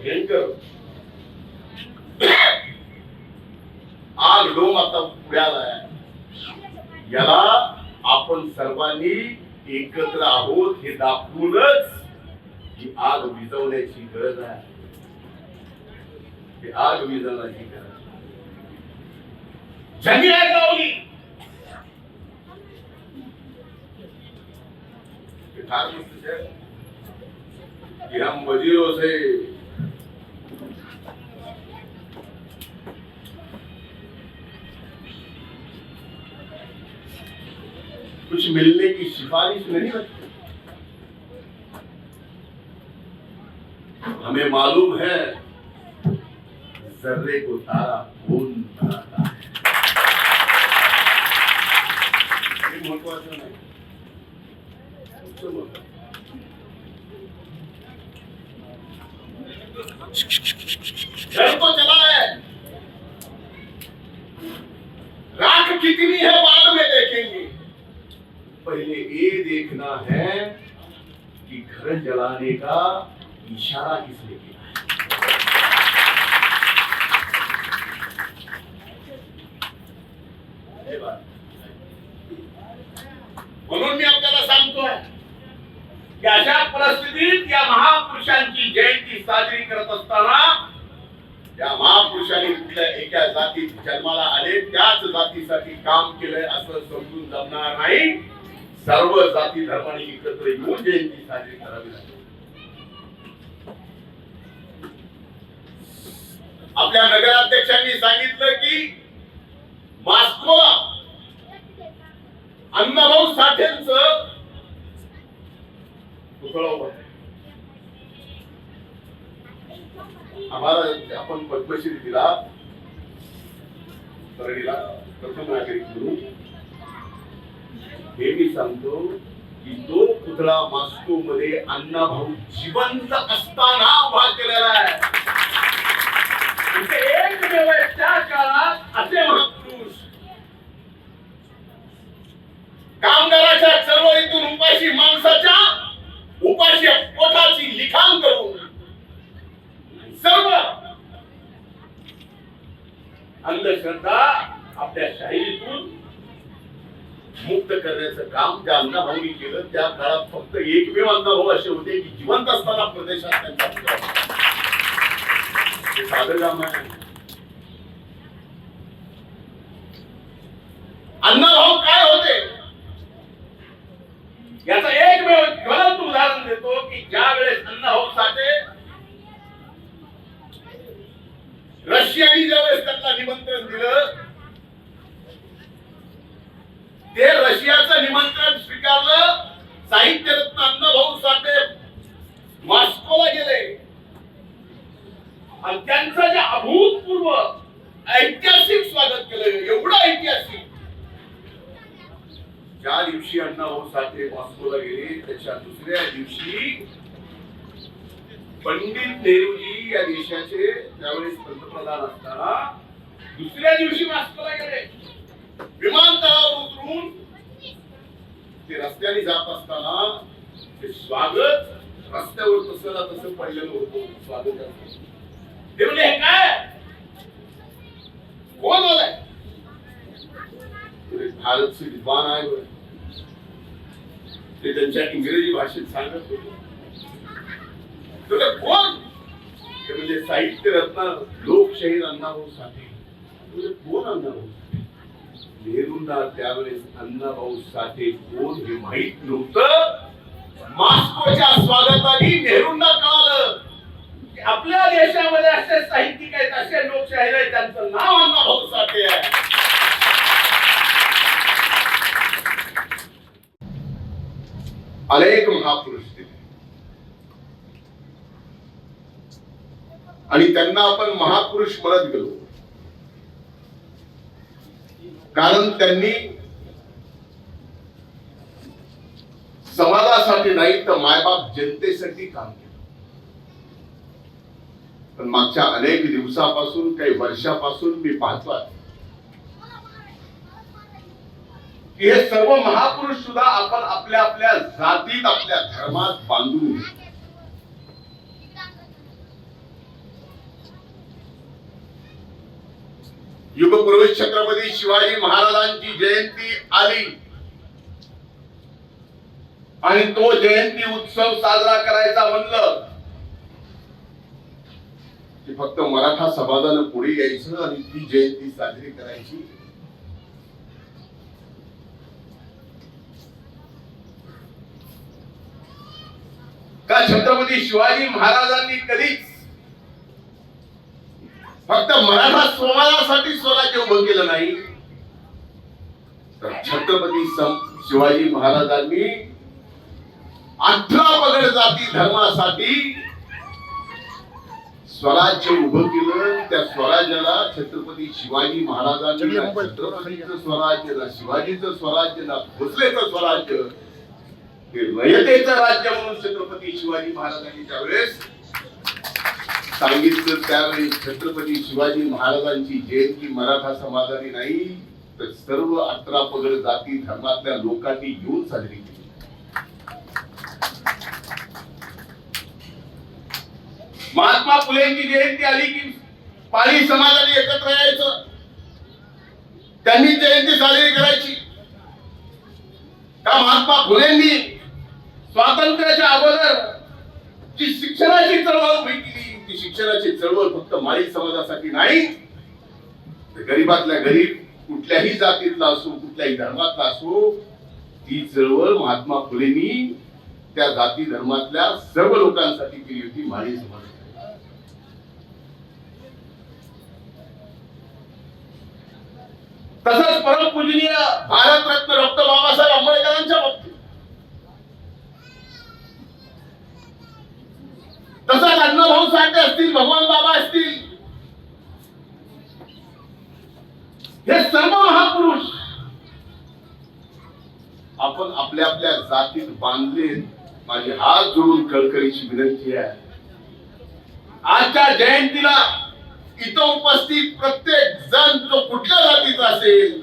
भयंकर आग डोम आता पुण्याला याला आपण सर्वांनी एकत्र आहोत हे दाखवूनच ही आग विझवण्याची गरज आहे. ही आग विझवण्याची गरज ज्यांनी आग लावली फार मस्त है कि हम वजीरों से कुछ मिलने की सिफारिश नहीं रखते. हमें मालूम है जर्रे को तारा कौन बनाता है. ये महत्वाचं नाही. घर तो चला है, राख कितनी है बाद में देखेंगे. पहले ये देखना है कि घर जलाने का इशारा किसने किया है. म्हणून मी आपल्याला सांगतोय की अशा परिस्थितीत या महापुरुषांची जयंती साजरी करत असताना या महापुरुषांनी कुठल्या एका जातीत जन्माला आले त्याच जातीसाठी काम केलंय असं समजून जमणार नाही. सर्व जाती धर्माने एकत्र येऊन जयंती साजरी करावी लागेल. आपल्या नगराध्यक्षांनी सांगितलं की मॉस्कोला अण्णाभाऊ साठेंचं पुतळा उभा आहे. आम्हाला आपण पद्मश्री दिला परडीला प्रथम नागरिक म्हणून. हे मी सांगतो की तो पुतळा मॉस्को मध्ये अण्णाभाऊ जिवंत असताना उभा केलेला आहे. एकमेव त्या काळात असे महापुरुष कामगाराच्या चळवळीतून उपाशी माणसाच्या उपाशी पोटाची लिखाण करून सर्व अंधश्रद्धा आपल्या शाहिरीतून मुक्त करण्याचं काम ज्या अण्णाभाऊंनी केलं त्या काळात फक्त एकमेव अण्णाभाऊ असे होते की जिवंत असताना प्रदेशात त्यांचा हे साधं काम आहे. अण्णाभाऊ काय होते याचा एकमेव ज्वलंत उदाहरण देतो की ज्या वेळेस अण्णाभाऊ साठे रशियाने ज्यावेळेस त्यांना निमंत्रण दिलं ते रशियाचं निमंत्रण स्वीकारलं. साहित्यरत्न अण्णाभाऊ साठे मॉस्कोला गेले आणि त्यांचं जे अभूतपूर्व ऐतिहासिक स्वागत केलं. एवढं ऐतिहासिक ज्या दिवशी अण्णाभाऊ साठे मॉस्कोला गेले त्याच्या दुसऱ्या दिवशी पंडित नेहरूजी या देशाचे त्यावेळेस पंतप्रधान असताना दुसऱ्या दिवशी मॉस्कोला गेले. विमानतळावर उतरून ते रस्त्याने जात असताना ते स्वागत रस्त्यावर तसं तसं पडलेलं होतं. स्वागत ते म्हणजे हे काय कोण आलाय भारत से विद्वान आहे. ते त्यांच्या इंग्रजी भाषेत सांगत होते कोण ते म्हणजे साहित्य रत्न लोकशाहीर अण्णाभाऊ साठे. कोण अण्णाभाऊ साठे? नेहरूंना त्यावेळेस अण्णाभाऊ साठे कोण हे माहित नव्हतं. मॉस्कोच्या स्वागताने नेहरूंना कळालं की आपल्या देशामध्ये असे साहित्यिक आहेत असे लोकशाहीर आहेत त्यांचं नाव अण्णाभाऊ साठे आहे. अनेक महापुरुष दिले आणि त्यांना आपण महापुरुष म्हणत गेलो कारण त्यांनी समाजासाठी नाही तर मायबाप जनतेसाठी काम केलं. पण मागच्या अनेक दिवसापासून काही वर्षापासून मी पाहतोय की हे सर्व महापुरुष सुद्धा आपण आपल्या आपल्या जातीत आपल्या धर्मात बांधून युगपुरुष छत्रपती शिवाजी महाराजांची जयंती आली आणि तो जयंती उत्सव साजरा करायचा म्हणलं की फक्त मराठा समाजानं पुढे यायचं आणि ती जयंती साजरी करायची. का छत्रपती शिवाजी महाराजांनी कधीच फक्त मराठा समाजासाठी स्वराज्य उभं केलं नाही, तर छत्रपती शिवाजी महाराजांनी 18 पगड जाती धर्मासाठी स्वराज्य उभं केलं. त्या स्वराज्याला छत्रपती शिवाजी महाराजांनी छत्रपतीचं स्वराज्य ना शिवाजीचं स्वराज्य ना भोसलेचं स्वराज्य हे रयतेचं राज्य म्हणून छत्रपती शिवाजी महाराजांनी त्यावेळेस सांगितलं. त्यावेळी छत्रपती शिवाजी महाराजांची जयंती मराठा समाजाने नाही तर सर्व 18 पगड जाती धर्मातल्या लोकांनी येऊन साजरी केली. महात्मा फुलेंची जयंती आली की पाली समाजाने एकत्र यायचं, त्यांनी जयंती साजरी करायची. का महात्मा फुलेंनी स्वातंत्र्याच्या अगोदर जी शिक्षणाची चळवळ उभी केली, ती शिक्षणाची चळवळ फक्त माळी समाजासाठी नाही, गरीबातल्या गरीब कुठल्याही जातीतला असो कुठल्याही धर्मातला असो, ती चळवळ महात्मा फुलेंनी त्या जाती धर्मातल्या सर्व लोकांसाठी केली होती. माळी समाज तसंच परमपूजनीय भारतरत्न डॉक्टर बाबासाहेब आंबेडकरांच्या बाबतीत, तसंच अण्णाभाऊ साठे असतील, भगवान बाबा असतील, हे सर्व महापुरुष आपण आपल्या आपल्या जातीत बांधले. माझी हात जोडून कळकळीची विनंती आहे, आजच्या जयंतीला इथं उपस्थित प्रत्येक जण जो कुठल्या जातीचा असेल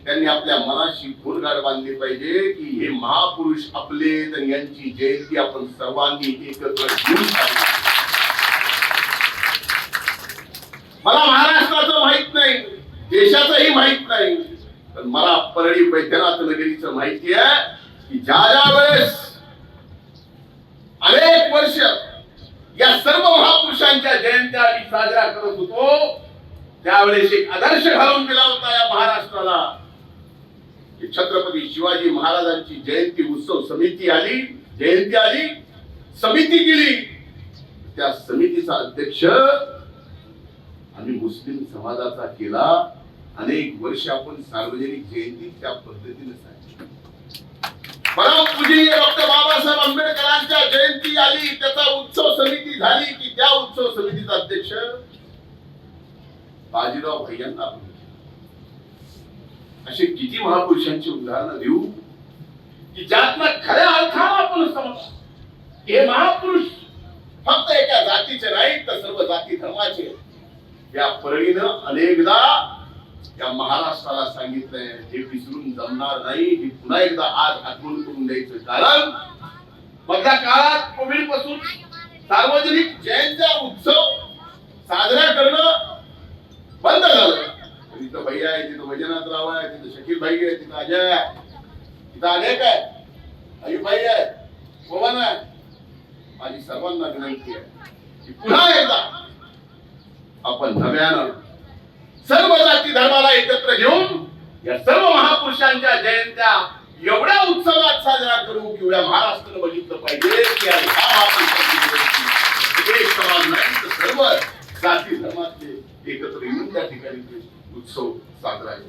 त्यांनी आपल्या मनाशी बोलगाड बांधली पाहिजे की हे महापुरुष आपले आणि यांची जयंती आपण सर्वांनी एकत्र घेऊन साजरी. मला महाराष्ट्राचं माहित नाही, देशाचंही माहित नाही, पण मला परळी वैद्यनाथ नगरीचं माहिती आहे की ज्या वेळेस अनेक वर्ष या सर्व महापुरुषांच्या जयंत्या आम्ही साजरा करत होतो, त्यावेळेस एक आदर्श घालून दिला होता या महाराष्ट्राला. छत्रपती शिवाजी महाराजांची जयंती उत्सव समिती आली, जयंती आली, समिती केली. त्या समितीचा अध्यक्ष आम्ही मुस्लिम समाजाचा केला. अनेक वर्ष आपण सार्वजनिक जयंती त्या पद्धतीने साजरी. परमपूजनीय डॉक्टर बाबासाहेब आंबेडकरांच्या जयंती आली, त्याचा उत्सव समिती झाली की त्या उत्सव समितीचा अध्यक्ष बाजीराव भैयांना. असे किती महापुरुषांची उदाहरणं देऊ की ज्यातनं खऱ्या अर्थानं आपण समजतो हे महापुरुष फक्त एका जातीचे नाहीत तर सर्व जाती धर्माचे. या परळीनं अनेकदा या महाराष्ट्राला सांगितलंय, हे विसरून जमणार नाही. ही पुन्हा एकदा आज आठवण करून द्यायचं. कारण मधल्या काळात कोविड पासून सार्वजनिक जयंत्या उत्सव साजरा करणं बंद झालं. तिथं भैया आहे, तिथं वैजनाथराव आहे, तिथं शकील भाई आहे, तिथं अजय आहे, तिथं अनेक आहे, अयुब भाई आहे, पवन आहे. माझी सर्वांना विनंती आहे की पुन्हा एकदा आपण नव्यानं सर्व जाती धर्माला एकत्र घेऊन या सर्व महापुरुषांच्या जयंत्या एवढ्या उत्सवात साजरा करू की या महाराष्ट्रानं बघितलं पाहिजे की एक समाज नाही तर सर्व जाती धर्मातले एकत्र येऊन त्या ठिकाणी उत्सव साजरा आहे.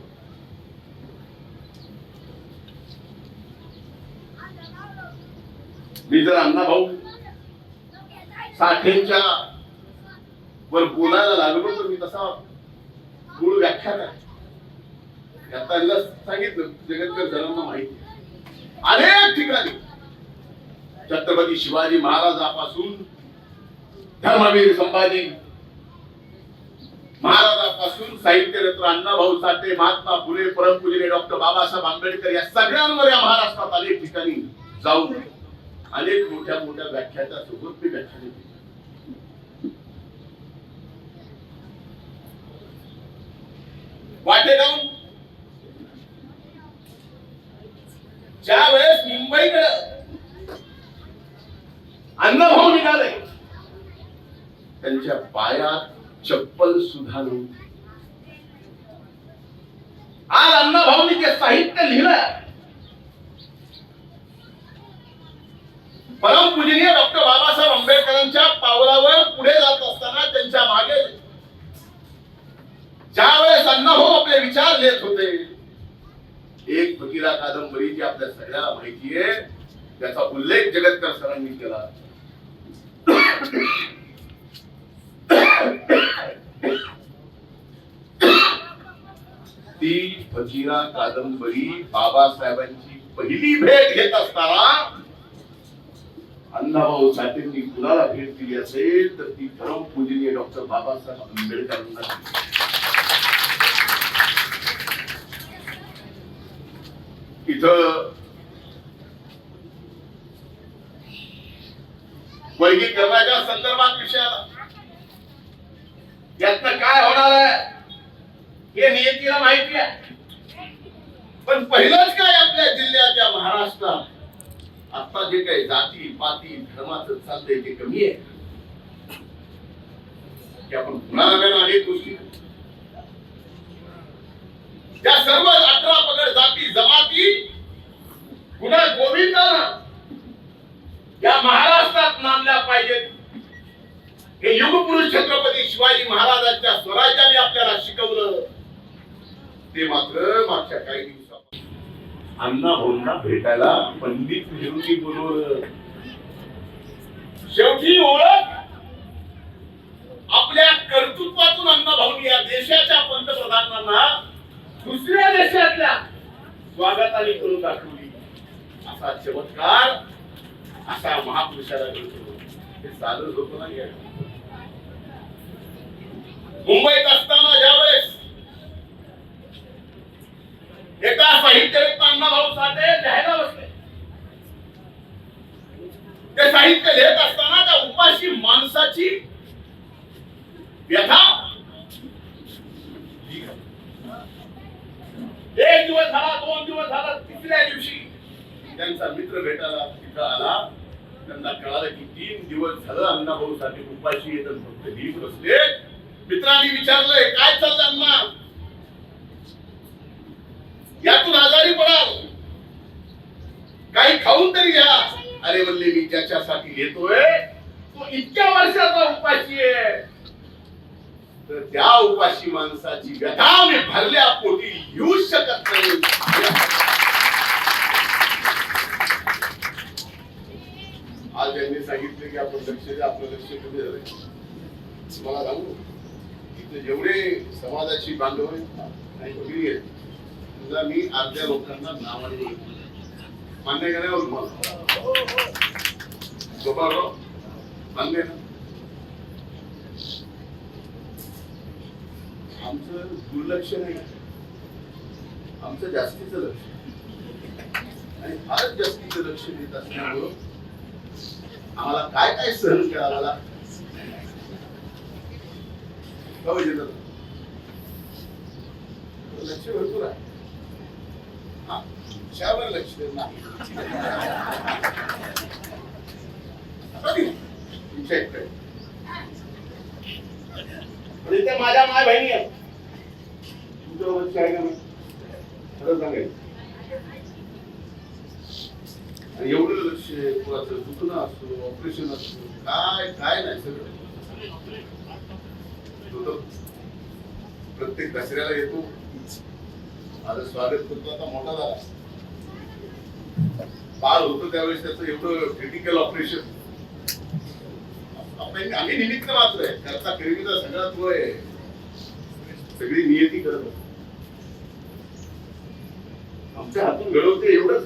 मी जर अण्णाभाऊ साठेंच्या वर बोलायला लागलो तर मी तसा मूळ व्याख्यान आहे. आता सांगितलं जगतभर जणांना माहिती अनेक ठिकाणी छत्रपती शिवाजी महाराजापासून धर्मवीर संभाजी महाराजापासून साहित्यरत्न अण्णाभाऊ साठे, महात्मा फुले, परमपूजनीय डॉक्टर बाबासाहेब आंबेडकर या सगळ्यांवर या महाराष्ट्रात अनेक ठिकाणी जाऊन अनेक मोठ्या मोठ्या व्याख्याच्या सोबत मी व्याख्याने केली. वाटेगाव ज्या वेळेस मुंबईकडे अण्णाभाऊ निघाले त्यांच्या पायात चप्पल सुद्धा नव्हती. आज अण्णाभाऊंनी जे साहित्य लिहिलं परमपूजनीय डॉक्टर बाबासाहेब आंबेडकरांच्या पावलावर पुढे जात असताना त्यांच्या मागे ज्या वेळेस अण्णाभाऊ आपले विचार लिहित होते, एक फकीरा कादंबरी जी आपल्या सगळ्याला माहिती आहे त्याचा उल्लेख जगतकर सरांनी केला. ती फकीरा कादंबरी बाबासाहेबांची पहिली भेट घेत असताना अण्णाभाऊ साठेंनी कुणाला भेट दिली असेल तर ती परमपूजनीय डॉक्टर बाबासाहेब आंबेडकरांना. इथं वर्गीकरणाच्या संदर्भात विषय आला, यातनं काय होणार आहे हे नियतीला माहिती आहे. पण पहिलंच काय आपल्या जिल्ह्याच्या महाराष्ट्रात आता जे काही जाती पाती धर्माचं चाललंय ते कमी आहे की आपण पुन्हा नव्यानं अनेक गोष्टी त्या सर्व 18 पगड जाती जमाती पुन्हा गोविंदानं या महाराष्ट्रात नांदल्या पाहिजेत. हे युगपुरुष छत्रपती शिवाजी महाराजांच्या स्वराज्याने आपल्याला शिकवलं. ते मात्र मागच्या काही दिवसात अण्णाभाऊंना भेटायला पंडित नेहरूंनी बोलवलं. शेवटी ओळख आपल्या कर्तृत्वातून अण्णाभाऊंनी या देशाच्या पंतप्रधानांना दुसऱ्या देशातल्या स्वागताने करून दाखवली. असा चमत्कार असा महापुरुषाला घडतो. हे साधं होतं नाही. मुंबईत असताना ज्यावेळेस एका साहित्यरत्न अण्णाभाऊ साठे लिहायला बसले, ते साहित्य लिहित असताना त्या उपाशी माणसाची व्यथा एक दिवस झाला, 2 दिवस झाला, तिसऱ्या दिवशी त्यांचा मित्र भेटायला तिथं आला. त्यांना कळालं की 3 दिवस झालं अण्णाभाऊ साठे उपाशी येत फक्त लिहित बसले. मित्रांनी विचारलंय काय चाललं अण्णा, यातून आजारी पडाल, काही खाऊन तरी घ्या. अरे म्हणले मी ज्याच्यासाठी येतोय तो इतक्या वर्षाचा उपाशी आहे, तर त्या उपाशी माणसाची व्यथा मी भरल्या पोटी येऊ शकत नाही. आज यांनी सांगितले की आपण लक्ष द्या, आपलं लक्ष कमी झालंय. तुम्हाला सांगू इथे जेवढे समाजाची बांधव आहेत तुला मी अर्ध्या लोकांना नावाने मान्य करावं तुम्हाला गोपाळराव मान्य ना. आमचं दुर्लक्ष नाही, आमचं जास्तीचं लक्ष आणि फारच जास्तीचं लक्ष देत असल्यामुळं आम्हाला काय काय सहन करावं लागतं. लक्ष भरपूर आहे, तुमच्यावर लक्ष नाही. त्या माझ्या माय बहिणी आहेत, तुमच्यावर लक्ष आहे का नाही खरं सांगायचं. आणि एवढं लक्ष कुणाचं दुखणं असतो, ऑपरेशन असतो, काय काय नाही सगळं. प्रत्येक दसऱ्याला येतो, माझं स्वागत करतो. आता मोठा झाला, बाळ होतो त्यावेळेस त्याचं एवढं क्रिटिकल ऑपरेशन. आम्ही निमित्त मात्र आहे, करता फिरवीचा सगळा तो आहे, सगळी नियती करत असतो. आमच्या हातून घडवते एवढंच.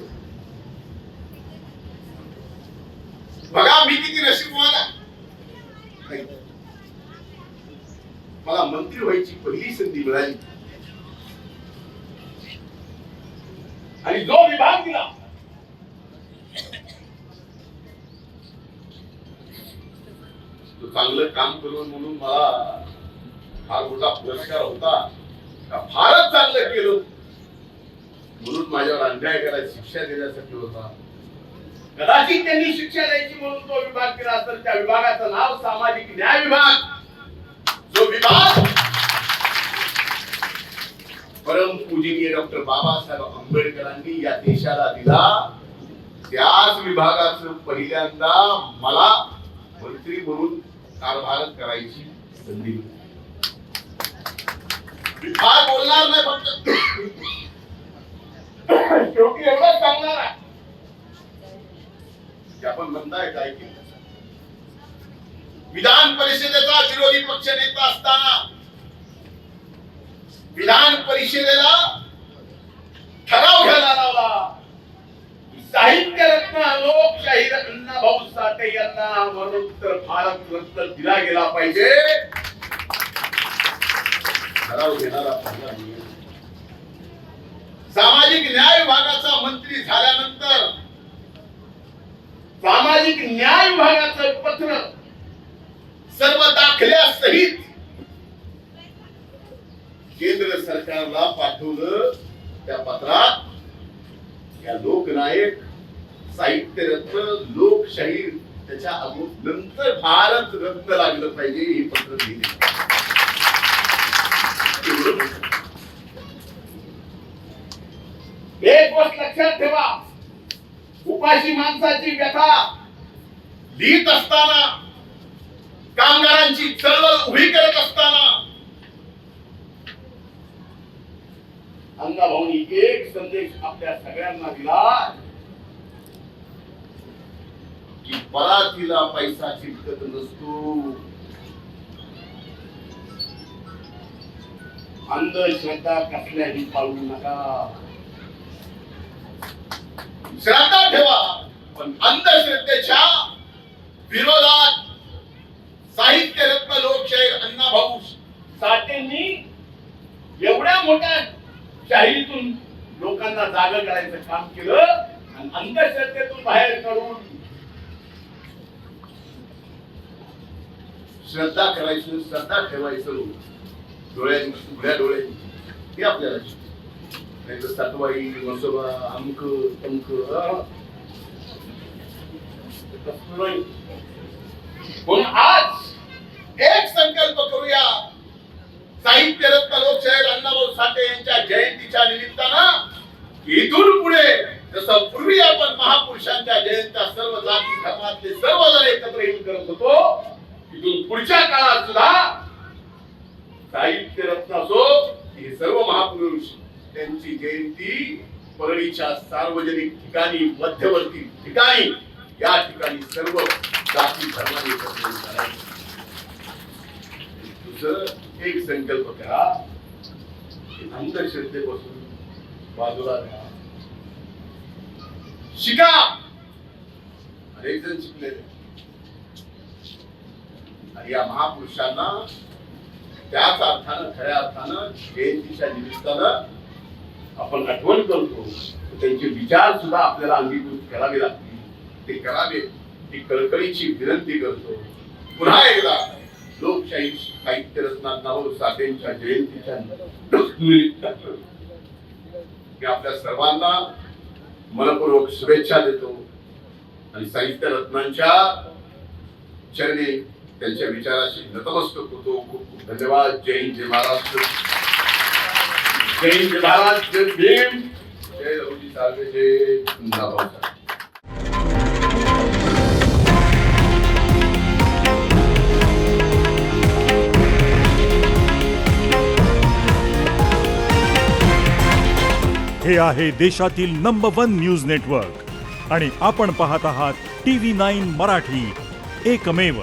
बघा मी किती नशीबवान. मला मंत्री व्हायची पहिली संधी मिळाली आणि जो विभाग दिला तो चांगलं काम करून म्हणून मला फार मोठा पुरस्कार होता. फारच चांगलं केलं म्हणून माझ्यावर अन्याय करायची शिक्षा देण्यासाठी होता. कदाचित त्यांनी शिक्षा द्यायची म्हणून तो विभाग केला असेल. त्या विभागाचं नाव सामाजिक न्याय विभाग. जो विभाग परमपूजनीय डॉक्टर बाबासाहेब आंबेडकरांनी या देशाला दिला, त्याच विभागाचं पहिल्यांदा मला मंत्री म्हणून कारभार करायची संधी. विभाग बोलणार नाही, फक्त शेवटी एवढंच सांगणार आहे की आपण म्हणताय काय की विधान परिषदेचा विरोधी पक्ष नेता असताना विधान परिषदेला ठराव घ्यायला लावला. साहित्य रत्न लोकशाहीर अण्णाभाऊ साठे यांना मरणोत्तर भारत रत्न दिला गेला पाहिजे. ठराव घेणारा पहिला मी. सामाजिक न्याय विभागाचा मंत्री झाल्यानंतर सामाजिक न्याय विभागाचं पत्र सर्व दाखल्यासहित केंद्र सरकारला पाठवलं. त्या पत्रात या लोकनायक साहित्य रत्न लोकशाहीर त्याच्या नंतर भारत रत्न लागलं पाहिजे हे पत्र लिहिले. एक गोष्ट लक्षात ठेवा, उपाशी माणसाची व्यथा लिहित असताना, कामगारांची चळवळ उभी करत असताना अण्णाभाऊंनी एक संदेश आपल्या सगळ्यांना दिला की परातीला पैसा चिटकत नसतो. अंधश्रद्धा कसल्याही पाळू नका. श्रद्धा ठेवा, पण अंधश्रद्धेच्या विरोधात साहित्य रत्न लोकशाहीर अण्णाभाऊ साठेंनी एवढ्या मोठ्या शाहिरीतून लोकांना जागा करायचं काम केलं आणि अंधश्रद्धेतून बाहेर काढून श्रद्धा करायचं, श्रद्धा ठेवायचं डोळ्यांनी, उघड्या डोळ्यांनी. हे आपल्याला नाही तर सटवाई मसोबा अंक तंक म्हणून आज एक संकल्प करूया. साहित्य रत्न लोकशाहीर अण्णाभाऊ साठे यांच्या जयंतीच्या निमित्तानं इथून पुढे जसं पूर्वी आपण महापुरुषांच्या जयंत्या सर्व जाती धर्मातले सर्वजण एकत्र येऊन करत होतो, इथून पुढच्या काळात सुद्धा साहित्य रत्न असो हे सर्व महापुरुष त्यांची जयंती परळीच्या सार्वजनिक ठिकाणी, मध्यवर्ती ठिकाणी, या ठिकाणी सर्व जाती धर्माने एकत्र करायचे. एक संकल्प करा, अंधश्रद्धेपासून बाजूला राहा, शिका. अनेक जण शिकले आणि या महापुरुषांना त्याच अर्थानं, खऱ्या अर्थानं जयंतीच्या निमित्तानं आपण आठवण करतो. त्यांचे विचार सुद्धा आपल्याला अंगीकृत करावे लागतील. ते करावे ही कळकळीची विनंती करतो. पुन्हा एकदा लोकशाही साहित्य रत्न अण्णाभाऊ साठेंच्या जयंतीच्या निमित्तानं मी आपल्या सर्वांना मनपूर्वक शुभेच्छा देतो आणि साहित्य रत्नांच्या चरणी त्यांच्या विचाराशी नतमस्तक होतो. खूप खूप धन्यवाद. जय हिंद, जय महाराष्ट्र. जय हिंद, जय महाराष्ट्र. जय भीम, जय लहुजी साळवे, जय अण्णाभाऊ साठे. हे आहे देशातील नंबर 1 न्यूज नेटवर्क आणि आपण पाहत आहात TV9 मराठी, एकमेव.